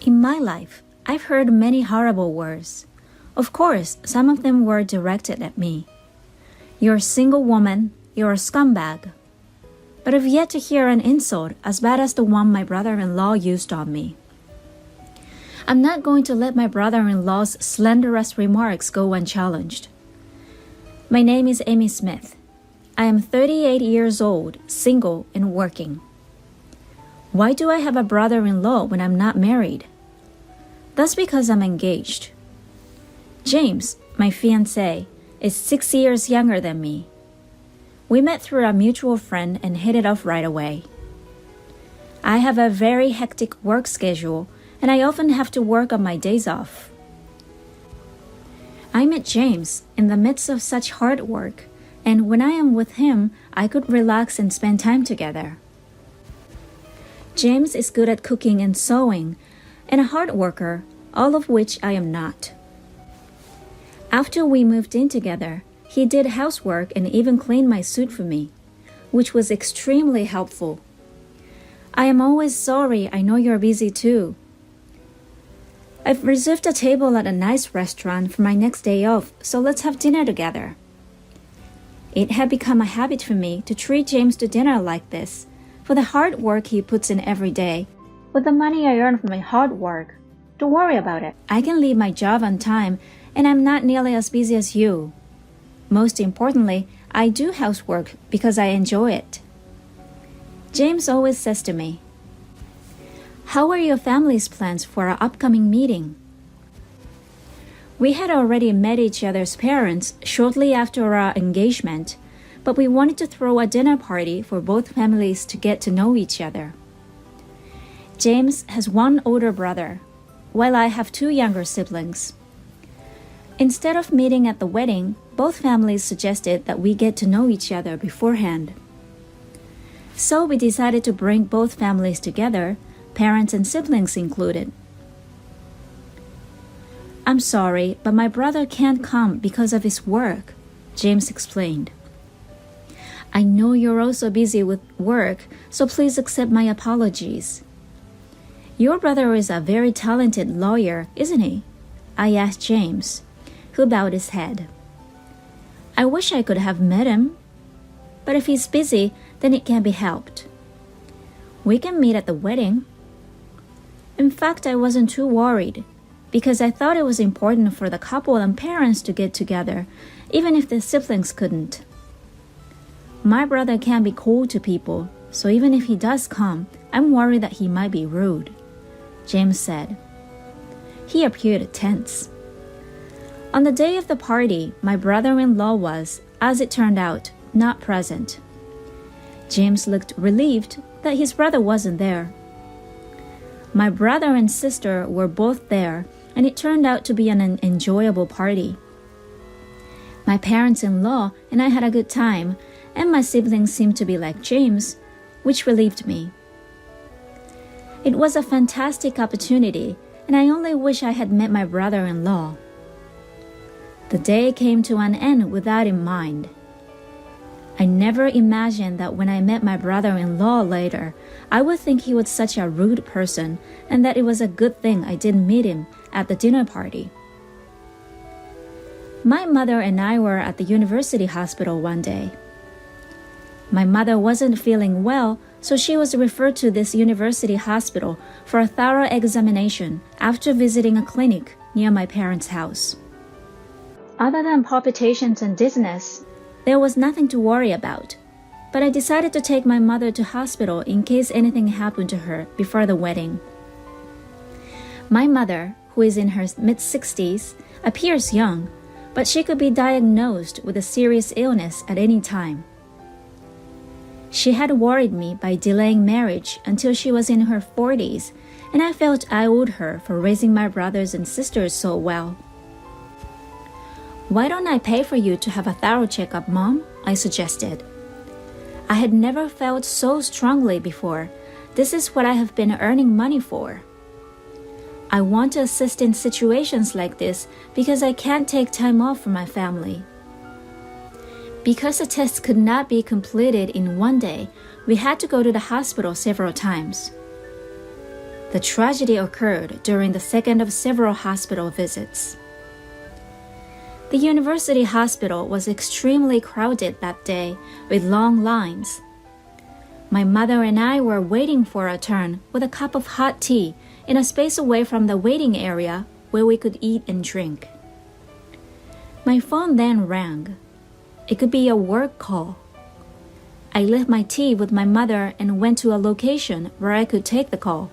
In my life, I've heard many horrible words. Of course, some of them were directed at me. You're a single woman, you're a scumbag. But I've yet to hear an insult as bad as the one my brother-in-law used on me. I'm not going to let my brother-in-law's slanderous remarks go unchallenged. My name is Amy Smith. I am 38 years old, single, and working. Why do I have a brother-in-law when I'm not married? That's because I'm engaged. James, my fiancé, is 6 years younger than me. We met through a mutual friend and hit it off right away. I have a very hectic work schedule, and I often have to work on my days off. I met James in the midst of such hard work, and when I am with him, I could relax and spend time together. James is good at cooking and sewing, and a hard worker, all of which I am not. After we moved in together, he did housework and even cleaned my suit for me, which was extremely helpful. I am always sorry, I know you're busy too. I've reserved a table at a nice restaurant for my next day off, so let's have dinner together. It had become a habit for me to treat James to dinner like this, for the hard work he puts in every day, with the money I earn from my hard work. Don't worry about it. I can leave my job on time, and I'm not nearly as busy as you. Most importantly, I do housework because I enjoy it. James always says to me, "How are your family's plans for our upcoming meeting?" We had already met each other's parents shortly after our engagement, but we wanted to throw a dinner party for both families to get to know each other. James has one older brother, while I have two younger siblings. Instead of meeting at the wedding, both families suggested that we get to know each other beforehand. So we decided to bring both families together, parents and siblings included. "I'm sorry, but my brother can't come because of his work," James explained. "I know you're also busy with work, so please accept my apologies." "Your brother is a very talented lawyer, isn't he?" I asked James, who bowed his head. "I wish I could have met him, but if he's busy, then it can't be helped. We can meet at the wedding." In fact, I wasn't too worried, because I thought it was important for the couple and parents to get together, even if the siblings couldn't. My brother can be cold to people, so even if he does come, I'm worried that he might be rude, James said. He appeared tense. On the day of the party, my brother-in-law was, as it turned out, not present. James looked relieved that his brother wasn't there. My brother and sister were both there, and it turned out to be an enjoyable party. My parents-in-law and I had a good time, and my siblings seemed to be like James, which relieved me. It was a fantastic opportunity, and I only wish I had met my brother-in-law. The day came to an end with that in mind. I never imagined that when I met my brother-in-law later, I would think he was such a rude person and that it was a good thing I didn't meet him at the dinner party. My mother and I were at the university hospital one day. My mother wasn't feeling well, so she was referred to this university hospital for a thorough examination after visiting a clinic near my parents' house. Other than palpitations and dizziness, there was nothing to worry about, but I decided to take my mother to hospital in case anything happened to her before the wedding. My mother, who is in her mid-60s, appears young, but she could be diagnosed with a serious illness at any time. She had worried me by delaying marriage until she was in her 40s, and I felt I owed her for raising my brothers and sisters so well. "Why don't I pay for you to have a thorough checkup, Mom?" I suggested. I had never felt so strongly before. This is what I have been earning money for. I want to assist in situations like this because I can't take time off from my family. Because the test could not be completed in one day, we had to go to the hospital several times. The tragedy occurred during the second of several hospital visits. The university hospital was extremely crowded that day with long lines. My mother and I were waiting for our turn with a cup of hot tea in a space away from the waiting area where we could eat and drink. My phone then rang. It could be a work call. I left my tea with my mother and went to a location where I could take the call.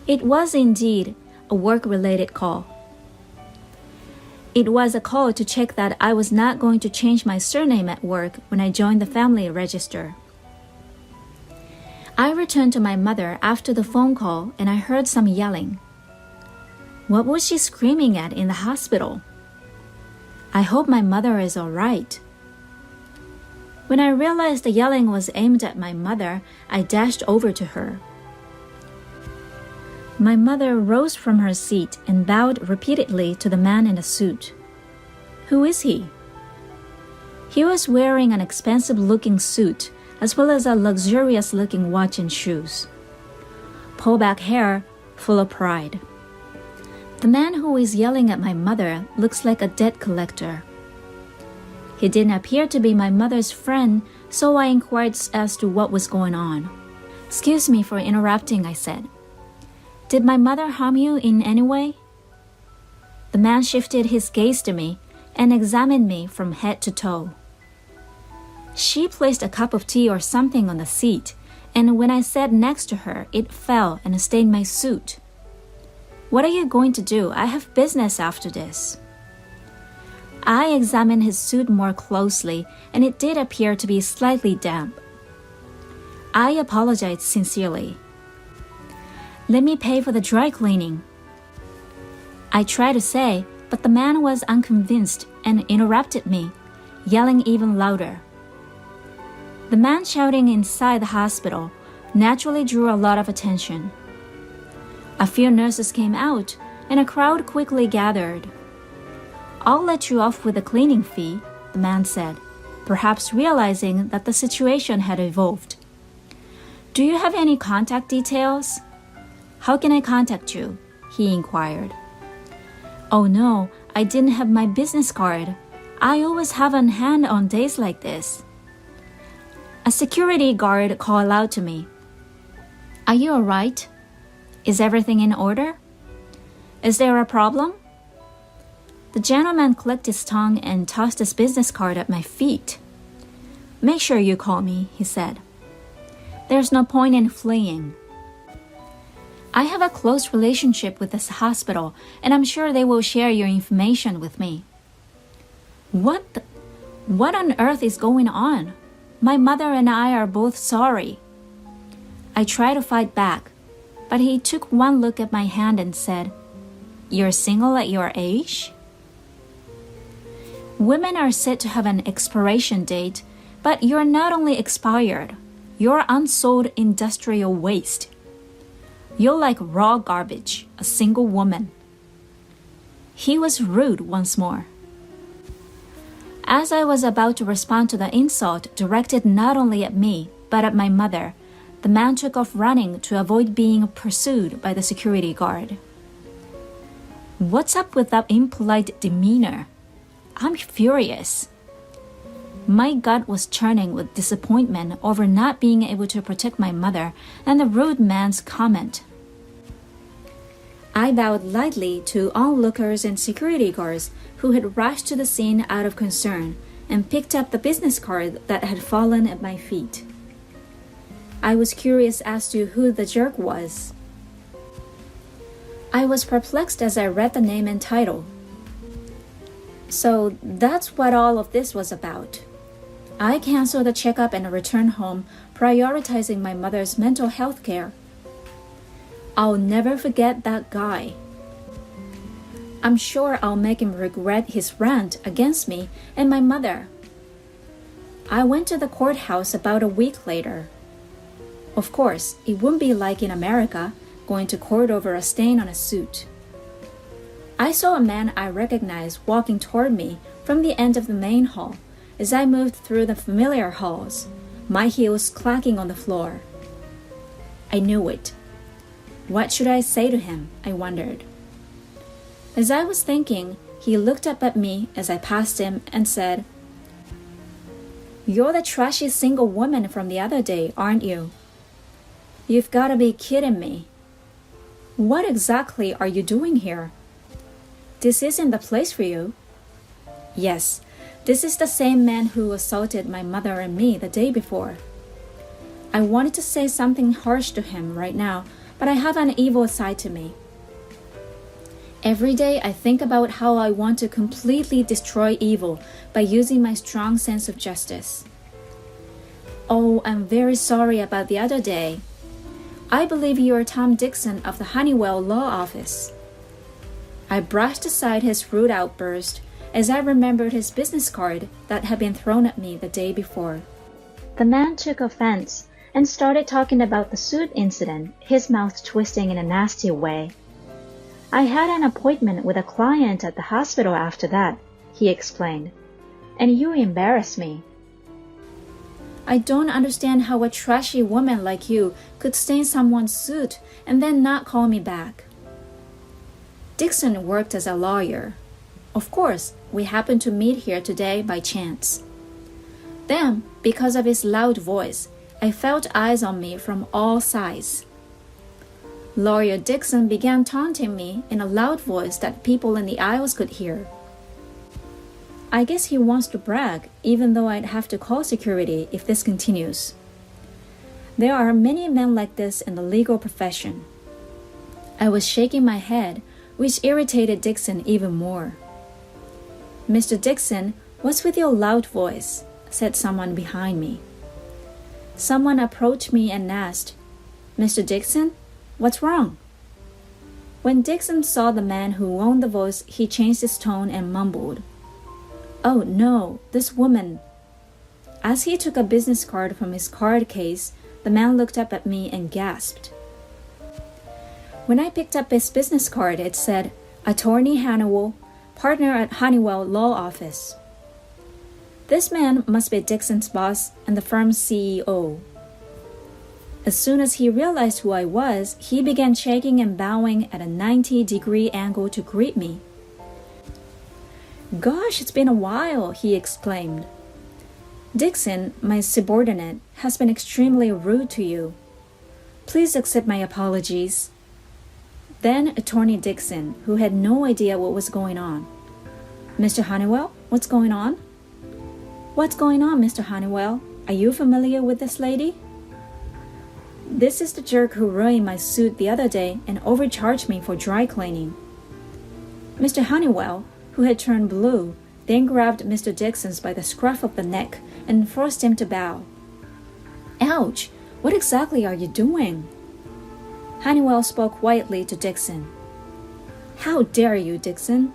It was indeed a work-related call. It was a call to check that I was not going to change my surname at work when I joined the family register. I returned to my mother after the phone call and I heard some yelling. What was she screaming at in the hospital? I hope my mother is all right. When I realized the yelling was aimed at my mother, I dashed over to her. My mother rose from her seat and bowed repeatedly to the man in the suit. Who is he? He was wearing an expensive-looking suit as well as a luxurious-looking watch and shoes. Pullback hair, full of pride. The man who is yelling at my mother looks like a debt collector. He didn't appear to be my mother's friend, so I inquired as to what was going on. Excuse me for interrupting, I said. Did my mother harm you in any way? The man shifted his gaze to me and examined me from head to toe. She placed a cup of tea or something on the seat, and when I sat next to her, it fell and stained my suit. What are you going to do? I have business after this. I examined his suit more closely, and it did appear to be slightly damp. I apologized sincerely. Let me pay for the dry cleaning. I tried to say, but the man was unconvinced and interrupted me, yelling even louder. The man shouting inside the hospital naturally drew a lot of attention. A few nurses came out, and a crowd quickly gathered. I'll let you off with a cleaning fee, the man said, perhaps realizing that the situation had evolved. Do you have any contact details? How can I contact you? He inquired. Oh no, I didn't have my business card. I always have on hand on days like this. A security guard called out to me. Are you all right? Is everything in order? Is there a problem? The gentleman clicked his tongue and tossed his business card at my feet. Make sure you call me, he said. There's no point in fleeing. I have a close relationship with this hospital, and I'm sure they will share your information with me. What on earth is going on? My mother and I are both sorry. I tried to fight back, but he took one look at my hand and said, You're single at your age? Women are said to have an expiration date, but you're not only expired, you're unsold industrial waste. You're like raw garbage, a single woman. He was rude once more. As I was about to respond to the insult directed not only at me, but at my mother, the man took off running to avoid being pursued by the security guard. What's up with that impolite demeanor? I'm furious. My gut was churning with disappointment over not being able to protect my mother and the rude man's comment. I bowed lightly to onlookers and security guards who had rushed to the scene out of concern and picked up the business card that had fallen at my feet. I was curious as to who the jerk was. I was perplexed as I read the name and title. So that's what all of this was about. I canceled the checkup and returned home, prioritizing my mother's mental health care. I'll never forget that guy. I'm sure I'll make him regret his rant against me and my mother. I went to the courthouse about a week later. Of course, it wouldn't be like in America, going to court over a stain on a suit. I saw a man I recognized walking toward me from the end of the main hall as I moved through the familiar halls, my heels clacking on the floor. I knew it. What should I say to him? I wondered. As I was thinking, he looked up at me as I passed him and said, "You're the trashy single woman from the other day, aren't you? You've got to be kidding me. What exactly are you doing here? This isn't the place for you." "Yes, this is the same man who assaulted my mother and me the day before." I wanted to say something harsh to him right now, but I have an evil side to me. Every day I think about how I want to completely destroy evil by using my strong sense of justice. "Oh, I'm very sorry about the other day. I believe you are Tom Dixon of the Honeywell Law Office." I brushed aside his rude outburst as I remembered his business card that had been thrown at me the day before. The man took offense and started talking about the suit incident, his mouth twisting in a nasty way. "I had an appointment with a client at the hospital after that," he explained, "and you embarrassed me." I don't understand how a trashy woman like you could stain someone's suit and then not call me back. Dixon worked as a lawyer. Of course, we happened to meet here today by chance. Then, because of his loud voice, I felt eyes on me from all sides. Lawyer Dixon began taunting me in a loud voice that people in the aisles could hear. I guess he wants to brag, even though I'd have to call security if this continues. There are many men like this in the legal profession. I was shaking my head, which irritated Dixon even more. "Mr. Dixon, what's with your loud voice?" said someone behind me. Someone approached me and asked, "Mr. Dixon, what's wrong?" When Dixon saw the man who owned the voice, he changed his tone and mumbled, "Oh no, this woman." As he took a business card from his card case, the man looked up at me and gasped. When I picked up his business card, it said, "Attorney Honeywell, partner at Honeywell Law Office." This man must be Dixon's boss and the firm's CEO. As soon as he realized who I was, he began shaking and bowing at a 90-degree angle to greet me. "Gosh, it's been a while," he exclaimed. "Dixon, my subordinate, has been extremely rude to you. Please accept my apologies." Then Attorney Dixon, who had no idea what was going on. "Mr. Honeywell, what's going on?" "What's going on, Mr. Honeywell? Are you familiar with this lady?" "This is the jerk who ruined my suit the other day and overcharged me for dry cleaning." Mr. Honeywell, who had turned blue, then grabbed Mr. Dixon by the scruff of the neck and forced him to bow. "Ouch! What exactly are you doing?" Honeywell spoke quietly to Dixon. "How dare you, Dixon?"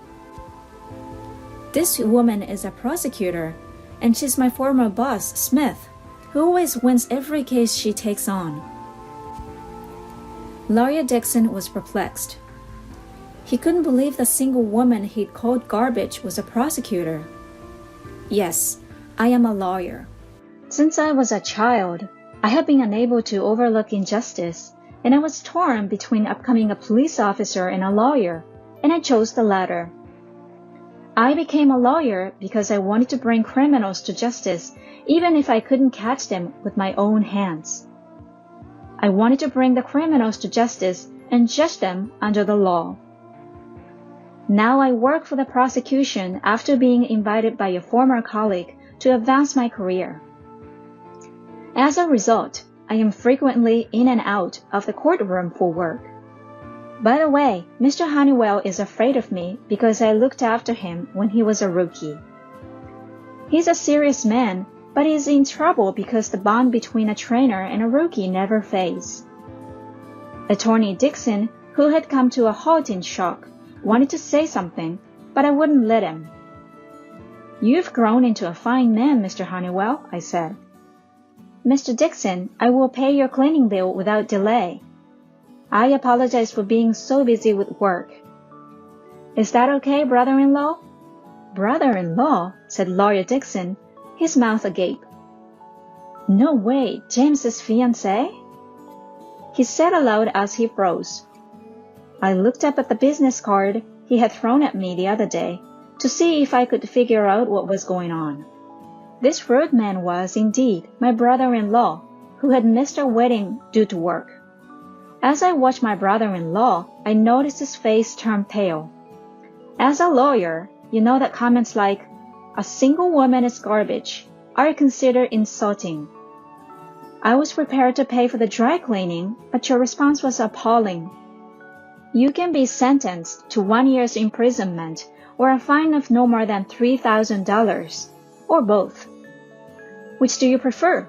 "This woman is a prosecutor, and she's my former boss, Smith, who always wins every case she takes on." Lawyer Dixon was perplexed. He couldn't believe the single woman he'd called garbage was a prosecutor. "Yes, I am a lawyer. Since I was a child, I have been unable to overlook injustice, and I was torn between becoming a police officer and a lawyer, and I chose the latter. I became a lawyer because I wanted to bring criminals to justice, even if I couldn't catch them with my own hands. I wanted to bring the criminals to justice and judge them under the law. Now I work for the prosecution after being invited by a former colleague to advance my career. As a result, I am frequently in and out of the courtroom for work. By the way, Mr. Honeywell is afraid of me because I looked after him when he was a rookie. He's a serious man, but he's in trouble because the bond between a trainer and a rookie never fades." Attorney Dixon, who had come to a halt in shock, wanted to say something, but I wouldn't let him. "You've grown into a fine man, Mr. Honeywell," I said. "Mr. Dixon, I will pay your cleaning bill without delay. I apologize for being so busy with work. Is that okay, brother-in-law?" "Brother-in-law?" said Lawyer Dixon, his mouth agape. "No way, James's fiancé?" he said aloud as he froze. I looked up at the business card he had thrown at me the other day to see if I could figure out what was going on. This rude man was, indeed, my brother-in-law, who had missed our wedding due to work. As I watched my brother-in-law, I noticed his face turn pale. As a lawyer, you know that comments like, "A single woman is garbage," are considered insulting. I was prepared to pay for the dry cleaning, but your response was appalling. You can be sentenced to 1 year's imprisonment or a fine of no more than $3,000, or both. Which do you prefer?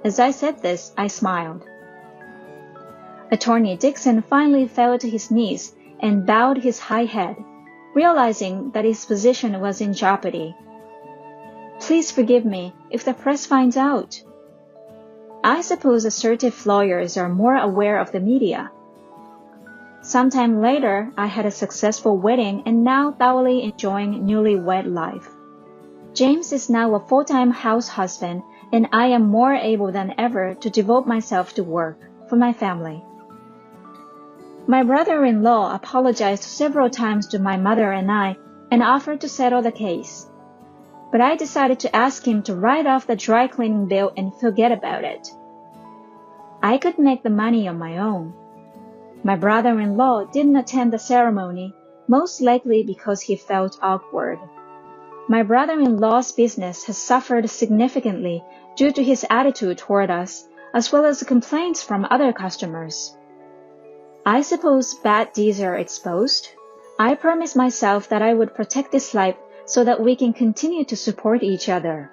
As I said this, I smiled. Attorney Dixon finally fell to his knees and bowed his high head, realizing that his position was in jeopardy. Please forgive me if the press finds out. I suppose assertive lawyers are more aware of the media. Sometime later, I had a successful wedding and now thoroughly enjoying newlywed life. James is now a full-time house husband, and I am more able than ever to devote myself to work for my family. My brother-in-law apologized several times to my mother and I and offered to settle the case. But I decided to ask him to write off the dry cleaning bill and forget about it. I could make the money on my own. My brother-in-law didn't attend the ceremony, most likely because he felt awkward. My brother-in-law's business has suffered significantly due to his attitude toward us, as well as complaints from other customers. I suppose bad deeds are exposed. I promised myself that I would protect this life so that we can continue to support each other.